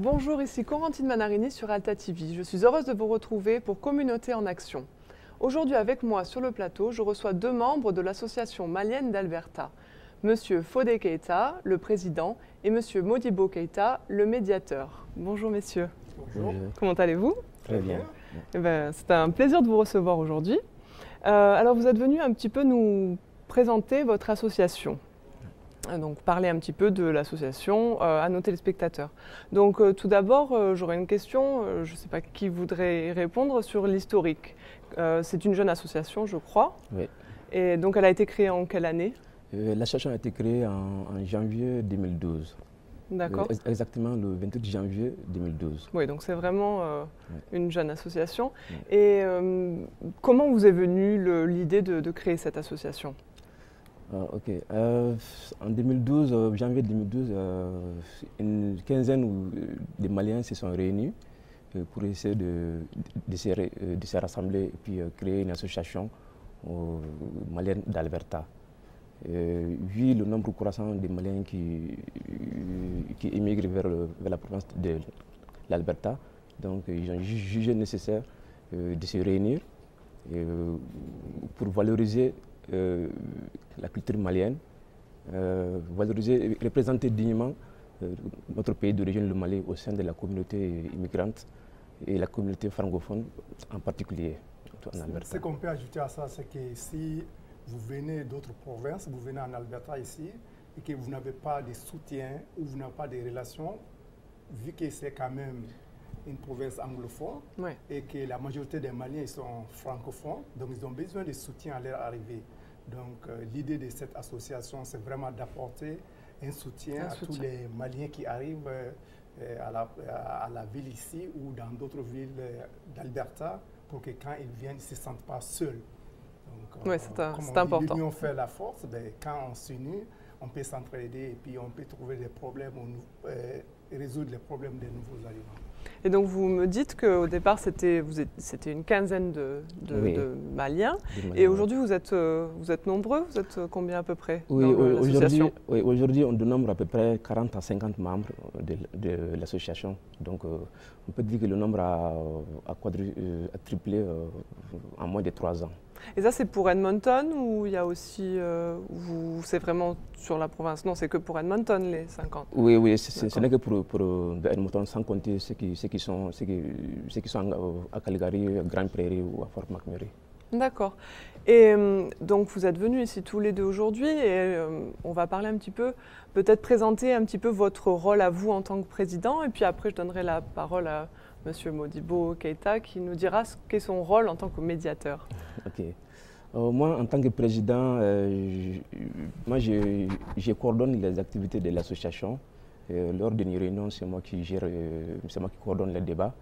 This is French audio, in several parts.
Bonjour, ici Corentine Manarini sur Alta TV. Je suis heureuse de vous retrouver pour Communauté en Action. Aujourd'hui avec moi sur le plateau, je reçois deux membres de l'association malienne d'Alberta. Monsieur Fodé Keita, le président, et Monsieur Modibo Keita, le médiateur. Bonjour messieurs. Bonjour. Comment allez-vous? Très bien. C'est un plaisir de vous recevoir aujourd'hui. Alors vous êtes venu un petit peu nous présenter votre association. Donc parler un petit peu de l'association à nos téléspectateurs. Donc tout d'abord, j'aurais une question, je ne sais pas qui voudrait répondre sur l'historique. C'est une jeune association, je crois. Oui. Et donc elle a été créée en quelle année? L'association a été créée en janvier 2012. D'accord. Exactement le 28 janvier 2012. Oui, donc c'est vraiment une jeune association. Oui. Et comment vous est venue l'idée de créer cette association? Ok. En 2012, janvier 2012, une quinzaine de Maliens se sont réunis pour essayer de se rassembler et puis créer une association malienne d'Alberta. Vu le nombre croissant de Maliens qui émigrent vers la province de l'Alberta, donc ils ont jugé nécessaire de se réunir pour valoriser la culture malienne, valoriser et représenter dignement notre pays d'origine, le Mali, au sein de la communauté immigrante et la communauté francophone en particulier en Alberta. Ce qu'on peut ajouter à ça, c'est que si vous venez d'autres provinces, vous venez en Alberta ici, et que vous n'avez pas de soutien ou vous n'avez pas de relations, vu que c'est quand même une province anglophone, Ouais. et que la majorité des Maliens sont francophones, donc ils ont besoin de soutien à leur arrivée. Donc l'idée de cette association, c'est vraiment d'apporter un soutien à tous les Maliens qui arrivent à la ville ici ou dans d'autres villes d'Alberta, pour que quand ils viennent, ils ne se sentent pas seuls. Oui, c'est important. L'union fait la force, quand on s'unit, on peut s'entraider et puis on peut trouver des problèmes, résoudre les problèmes des nouveaux arrivants. Et donc vous me dites qu'au départ c'était une quinzaine Oui. de Maliens, et aujourd'hui vous êtes nombreux, vous êtes combien à peu près? Oui, dans l'association? aujourd'hui on dénombre à peu près 40 à 50 membres de l'association. Donc on peut dire que le nombre a triplé en moins de 3 ans. Et ça c'est pour Edmonton ou il y a aussi, c'est vraiment sur la province? Non, c'est que pour Edmonton les 50? Oui, ce n'est que pour Edmonton, sans compter ceux qui sont à Calgary, Grande Prairie ou à Fort McMurray. D'accord. Et donc vous êtes venus ici tous les deux aujourd'hui et on va parler un petit peu, peut-être présenter un petit peu votre rôle à vous en tant que président, et puis après je donnerai la parole à Monsieur Modibo Keita qui nous dira ce qu'est son rôle en tant que médiateur. Ok. Moi, en tant que président, je coordonne les activités de l'association. Lors d'une réunion, c'est moi qui gère, c'est moi qui coordonne les débats.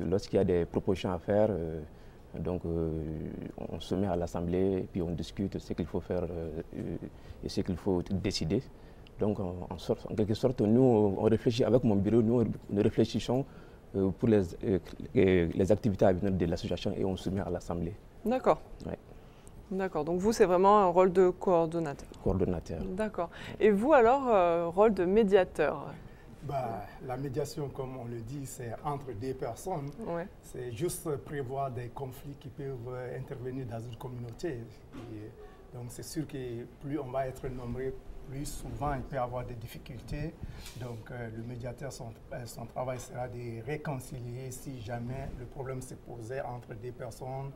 Lorsqu'il y a des propositions à faire, on se met à l'Assemblée et puis on discute ce qu'il faut faire et ce qu'il faut décider. Donc, en quelque sorte, nous, on réfléchit avec mon bureau, nous réfléchissons pour les activités à venir de l'association et on se met à l'Assemblée. D'accord. Ouais. D'accord. Donc vous, c'est vraiment un rôle de coordonnateur. Coordonnateur. D'accord. Et vous alors, rôle de médiateur? La médiation, comme on le dit, c'est entre deux personnes. Ouais. C'est juste prévoir des conflits qui peuvent intervenir dans une communauté. Donc c'est sûr que plus on va être nombreux, plus souvent il peut y avoir des difficultés. Donc le médiateur, son travail sera de réconcilier si jamais le problème se posait entre deux personnes,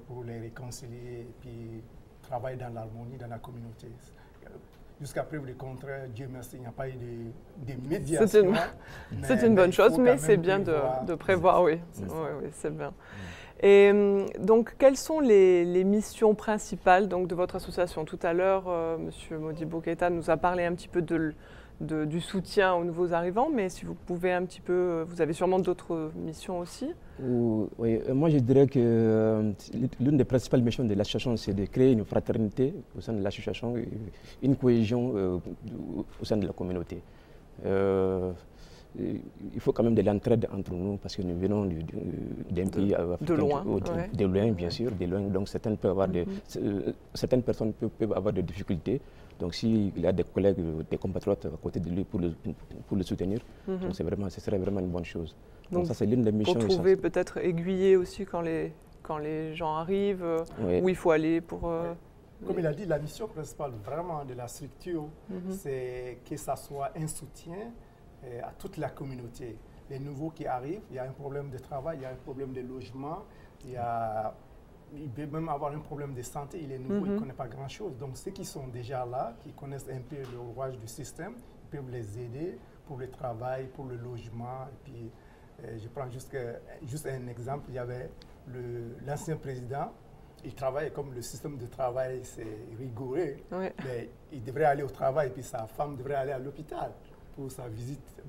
pour les réconcilier et puis travailler dans l'harmonie dans la communauté. Jusqu'à preuve du contraire, Dieu merci, il n'y a pas eu de médiation. C'est une bonne chose, mais c'est bien de prévoir, oui. Oui, c'est bien. Et donc, quelles sont les missions principales donc, de votre association? Tout à l'heure, M. Modibo Keita nous a parlé un petit peu du soutien aux nouveaux arrivants, mais si vous pouvez un petit peu, vous avez sûrement d'autres missions aussi? Oui, moi je dirais que l'une des principales missions de l'association, c'est de créer une fraternité au sein de l'association, une cohésion au sein de la communauté. il faut quand même de l'entraide entre nous parce que nous venons d'un pays africain, de loin, bien sûr, de loin. Donc certaines personnes peuvent avoir des difficultés. Donc s'il y a des collègues, des compatriotes à côté de lui pour le soutenir, donc ce serait vraiment une bonne chose. Donc ça c'est l'une des missions. Pour trouver peut-être aiguiller aussi quand les gens arrivent, où il faut aller pour... Comme il a dit, la mission principale vraiment de la structure, c'est que ça soit un soutien à toute la communauté. Les nouveaux qui arrivent, il y a un problème de travail, il y a un problème de logement, il peut même avoir un problème de santé, il est nouveau, il ne connaît pas grand-chose. Donc ceux qui sont déjà là, qui connaissent un peu le rouage du système, ils peuvent les aider pour le travail, pour le logement. Et puis, je prends juste un exemple, il y avait l'ancien président, il travaille comme le système de travail, c'est rigoureux, mais il devrait aller au travail, puis sa femme devrait aller à l'hôpital pour sa visite.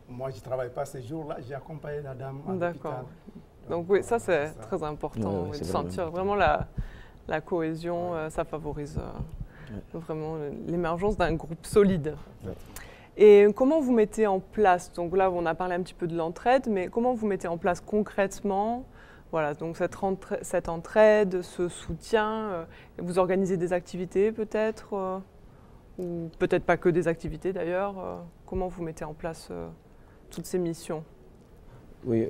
Moi, je ne travaille pas ces jours-là, j'ai accompagné la dame à l'hôpital. Donc oui, ça c'est très important, de sentir vraiment la cohésion, ça favorise vraiment l'émergence d'un groupe solide. Et comment vous mettez en place, donc là on a parlé un petit peu de l'entraide, mais comment vous mettez en place concrètement donc cette entraide, ce soutien, vous organisez des activités peut-être, ou peut-être pas que des activités d'ailleurs, comment vous mettez en place toutes ces missions? Oui,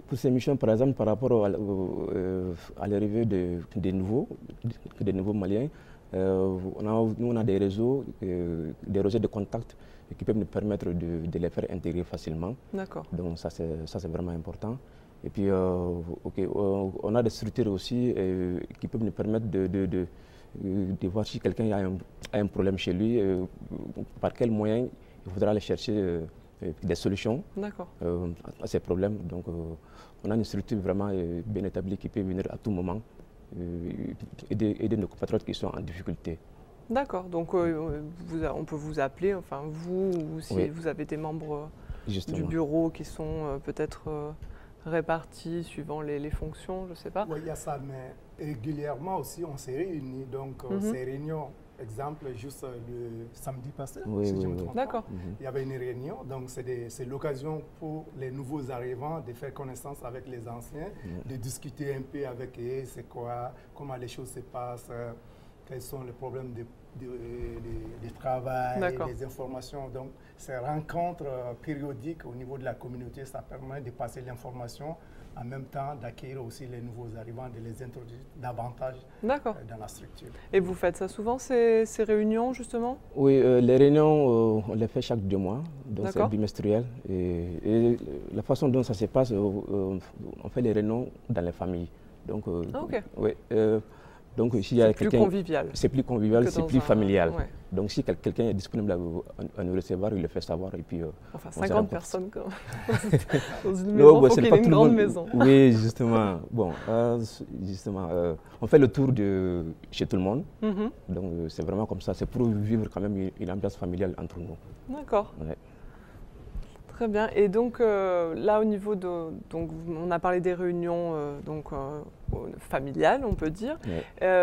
pour ces missions, par exemple, par rapport à l'arrivée des nouveaux Maliens, nous on a des réseaux de contacts qui peuvent nous permettre de les faire intégrer facilement. D'accord. Donc ça c'est vraiment important. Et puis, on a des structures aussi qui peuvent nous permettre de voir si quelqu'un a un problème chez lui, par quel moyen il faudra aller chercher des solutions à ces problèmes. Donc, on a une structure vraiment bien établie qui peut venir à tout moment aider nos compatriotes qui sont en difficulté. D'accord, donc on peut vous appeler, enfin vous, ou si vous avez des membres du bureau qui sont peut-être répartis suivant les fonctions, je ne sais pas. Oui, il y a ça, mais régulièrement aussi on s'est réunis, donc ces réunions, exemple, juste le samedi passé, si je me trompe pas, il y avait une réunion, donc c'est l'occasion pour les nouveaux arrivants de faire connaissance avec les anciens, de discuter un peu avec eux, c'est quoi, comment les choses se passent, quels sont les problèmes de travail, les informations. Donc, ces rencontres périodiques au niveau de la communauté, ça permet de passer l'information, en même temps d'accueillir aussi les nouveaux arrivants, de les introduire davantage dans la structure. Et vous faites ça souvent, ces réunions, justement? Oui, les réunions, on les fait chaque 2 mois, donc c'est bimestriel. Et la façon dont ça se passe, on fait les réunions dans les familles. Donc, donc s'il y a plus convivial. C'est plus convivial, c'est plus familial. Donc si quelqu'un est disponible à nous recevoir, il le fait savoir et puis... Enfin, 50 personnes quand même. Dans une maison, il faut qu'il y ait une grande maison. Oui, justement. Bon, on fait le tour chez tout le monde. Donc c'est vraiment comme ça, c'est pour vivre quand même une ambiance familiale entre nous. D'accord. Très bien. Et donc là, au niveau de... Donc, on a parlé des réunions familiales, on peut dire.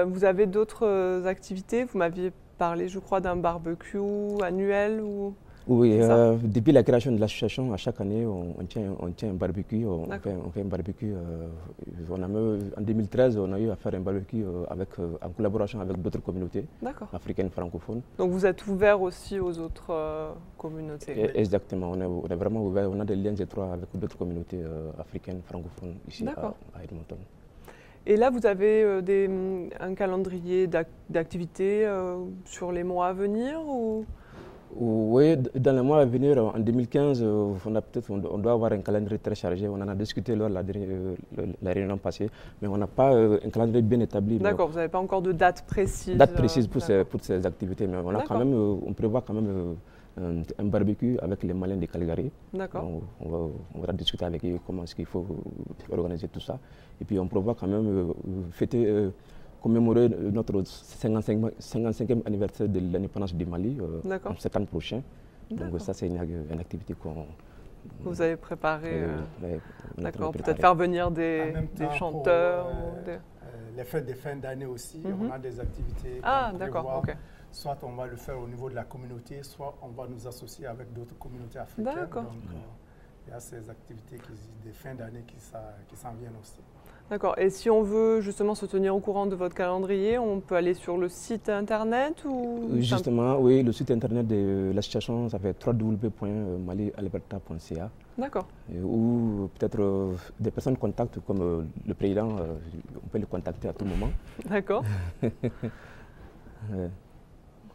Vous avez d'autres activités? Vous m'aviez parlé, je crois, d'un barbecue annuel ou... Oui, depuis la création de l'association, à chaque année, on tient un barbecue. On fait un barbecue. En 2013, on a eu à faire un barbecue en collaboration avec d'autres communautés africaines francophones. Donc vous êtes ouvert aussi aux autres communautés? Exactement, on est vraiment ouvert. On a des liens étroits avec d'autres communautés africaines francophones ici à Edmonton. Et là, vous avez un calendrier d'activités sur les mois à venir ou... Oui, dans les mois à venir, en 2015, on doit avoir un calendrier très chargé. On en a discuté lors de la réunion passée, mais on n'a pas un calendrier bien établi. D'accord, vous n'avez pas encore de date précise. Date précise pour ces activités, mais on prévoit quand même un barbecue avec les Maliens de Calgary. D'accord. On va discuter avec eux comment est-ce qu'il faut organiser tout ça. Et puis on prévoit quand même commémorer notre 55e anniversaire de l'indépendance du Mali en septembre prochain. Donc ça, c'est une activité qu'on... Vous avez préparé, d'accord, peut-être faire venir des chanteurs. Les fêtes de fin d'année aussi, on a des activités. Ah, d'accord, ok. soit on va le faire au niveau de la communauté, soit on va nous associer avec d'autres communautés africaines. D'accord. Donc, il y a ces activités des fins d'année qui s'en viennent aussi. D'accord. Et si on veut justement se tenir au courant de votre calendrier, on peut aller sur le site internet ou... Justement, oui, le site internet de l'association, ça fait www.malialberta.ca. D'accord. Ou peut-être des personnes contactent, comme le président, on peut le contacter à tout moment. D'accord.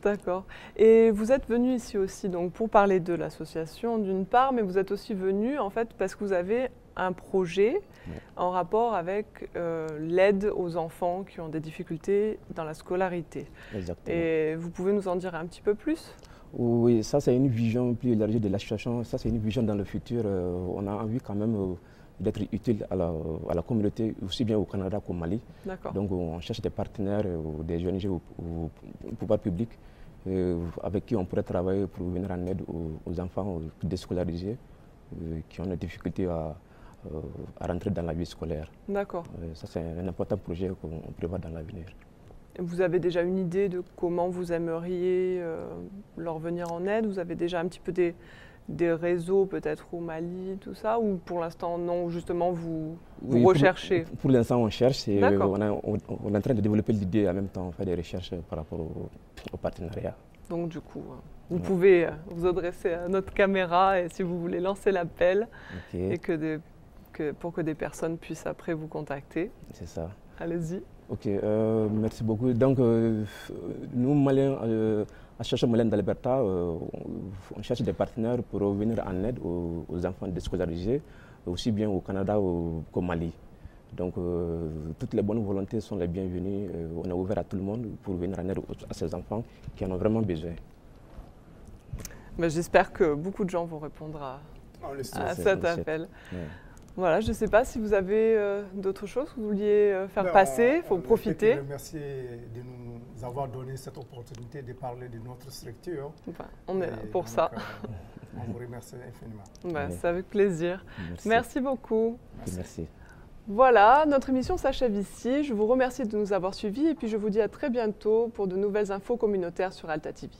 D'accord. Et vous êtes venu ici aussi donc, pour parler de l'association d'une part, mais vous êtes aussi venu en fait parce que vous avez un projet en rapport avec l'aide aux enfants qui ont des difficultés dans la scolarité. Exactement. Et vous pouvez nous en dire un petit peu plus? Oui, ça c'est une vision plus élargie de l'association, ça c'est une vision dans le futur. On a envie quand même d'être utile à la communauté, aussi bien au Canada qu'au Mali. Donc on cherche des partenaires, des ONG ou pouvoir public avec qui on pourrait travailler pour venir en aide aux enfants déscolarisés qui ont des difficultés à rentrer dans la vie scolaire. D'accord. Ça c'est un important projet qu'on prévoit dans l'avenir. Vous avez déjà une idée de comment vous aimeriez leur venir en aide? Vous avez déjà un petit peu des réseaux peut-être au Mali, tout ça? Ou pour l'instant non, justement vous recherchez? Pour l'instant on cherche et on est en train de développer l'idée en même temps, on fait des recherches par rapport au partenariat. Donc du coup, vous pouvez vous adresser à notre caméra et si vous voulez lancer l'appel et pour que des personnes puissent après vous contacter. C'est ça. Allez-y. Ok, merci beaucoup. Donc, nous, Maliens, Association Malienne d'Alberta, on cherche des partenaires pour venir en aide aux enfants déscolarisés, aussi bien au Canada qu'au Mali. Donc, toutes les bonnes volontés sont les bienvenues. On est ouvert à tout le monde pour venir en aide à ces enfants qui en ont vraiment besoin. J'espère que beaucoup de gens vont répondre à cet appel. Ouais. Voilà, je ne sais pas si vous avez d'autres choses que vous vouliez faire passer, il faut profiter. Je vous remercie de nous avoir donné cette opportunité de parler de notre structure. On est là pour ça. On vous remercie infiniment. C'est avec plaisir. Merci beaucoup. Merci. Voilà, notre émission s'achève ici. Je vous remercie de nous avoir suivis et puis je vous dis à très bientôt pour de nouvelles infos communautaires sur Alta TV.